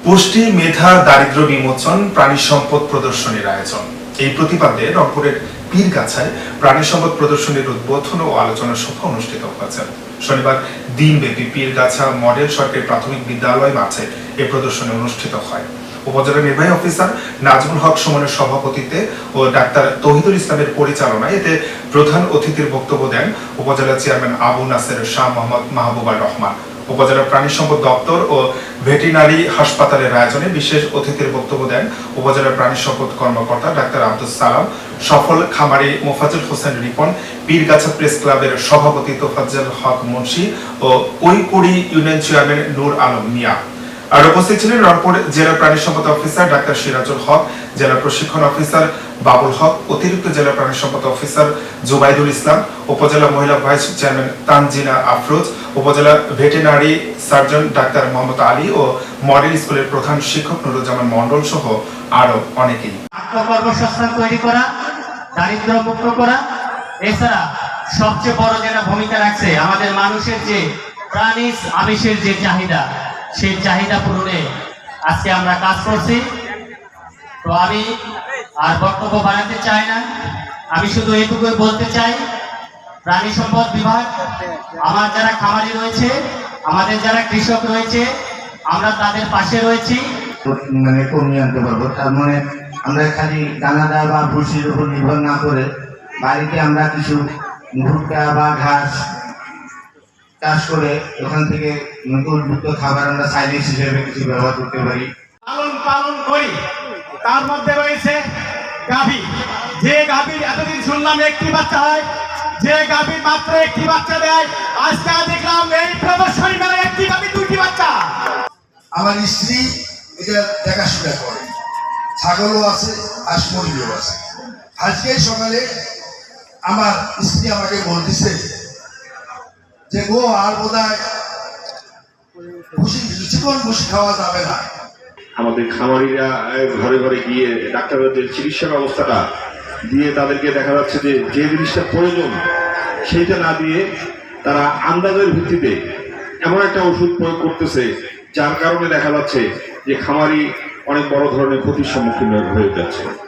পুষ্টি মেধা দারিদ্র বিমোচন প্রাণী সম্পদ প্রদর্শনীর আয়োজন। এই প্রতিবাদে রংপুরের পীরগাছায় প্রাণী সম্পদ প্রদর্শনীর উদ্বোধন ও আলোচনা সভা অনুষ্ঠিত হয়েছে। শনিবার দিনব্যাপী পীরগাছা মডেল সরকারি প্রাথমিক বিদ্যালয় মাঠে এই প্রদর্শনী অনুষ্ঠিত হয়। উপজেলা নির্বাহী অফিসার নাজমুল হক সুমনের সভাপতিত্বে ও ডাক্তার তৌহিদুল ইসলামের পরিচালনায় এতে প্রধান অতিথির বক্তব্য দেন উপজেলা চেয়ারম্যান আবু নাসের শাহ মোহাম্মদ মাহবুবা রহমান। উপজেলা প্রাণী সম্পদ দপ্তর ও ভেটেরিনারি হাসপাতালের আয়োজনে বিশেষ অতিথির বক্তব্য দেন উপজেলা প্রাণী সম্পদ কর্মকর্তা ডাক্তার আব্দুল সালাম, সফল খামারি মোফাজ্জল হোসেন রিপন, পীরগাছা প্রেস ক্লাবের সভাপতি তোফাজ্জল হক মুন্সি ও কৈকুড়ি ইউনিয়ন চেয়ারম্যান নূর আলম মিয়া। আর উপস্থিত ছিলেন রংপুর জেলা প্রাণী সম্পদ অফিসার ডাক্তার সিরাজুল হক, জেলা প্রশিক্ষণ অফিসার বাবুল হক, অতিরিক্ত জেলা প্রাণী সম্পদ অফিসার জুবাইদুল ইসলাম, উপজেলা মহিলা ভাইস চেয়ারম্যান তানজিনা আফরোজ, উপজেলা veterinary surgeon doctor Mohammad Ali ও মডেল স্কুলের প্রধান শিক্ষক নুরুজ্জামান মন্ডল সহ আরো অনেকেই। আত্মকর্মসংস্থান তৈরি করা, দারিদ্র মুক্ত করা, এছাড়া সবচেয়ে বড় যেটা ভূমিকা রাখছে আমাদের মানুষের যে প্রাণী আমিষের যে চাহিদা, সেই চাহিদা পূরণে আজকে আমরা কাজ করছি। তো আমি আর বক্তব্য বাড়াতে চাই না, আমি শুধু এটুকুই বলতে চাই, প্রাণী সম্পদ বিভাগ, আমার যারা খামারি রয়েছে, আমাদের যারা কৃষক রয়েছে, আমরা তাদের পাশে রয়েছি। মানে কমিয়ে আনতে পারবো। তার মানে আমরা খালি দানাদার বা ভুসির উপর নির্ভর না করে বাড়িতে আমরা কিছু ভুট্টা বা ঘাস চাষ করে ওখান থেকে উদ্বুদ্ধ খাবার আমরা সাইলেন্স হিসেবে কিছু ব্যবহার করতে পারি। পালন করি। তার মধ্যে রয়েছে গাভী। যে গাভীর এতদিন শুনলাম একটি বাচ্চা হয়, যে গাভী মাত্র একটি বাচ্চা দেয়, আজকে দেখলাম এই প্রদর্শনী মেলায় একটি গাভী দুটি বাচ্চা। আমার স্ত্রী এটা দেখাশোনা করে, ছাগলও আছে আর মুরগিও আছে। আজকে সকালে আমার স্ত্রী আমাকে বলতেছে যে গো আর বোধহয় জীবন ভুসি খাওয়া যাবে না। আমাদের খামারিরা ঘরে ঘরে গিয়ে ডাক্তারদের চিকিৎসা ব্যবস্থাটা দিয়ে তাদেরকে দেখা যাচ্ছে যে যে জিনিসটা প্রয়োজন সেইটা না দিয়ে তারা আন্দাজের ভিত্তিতে এমন একটা ওষুধ প্রয়োগ করতেছে, যার কারণে দেখা যাচ্ছে যে খামারি অনেক বড় ধরনের ক্ষতির সম্মুখীন হয়ে যাচ্ছে।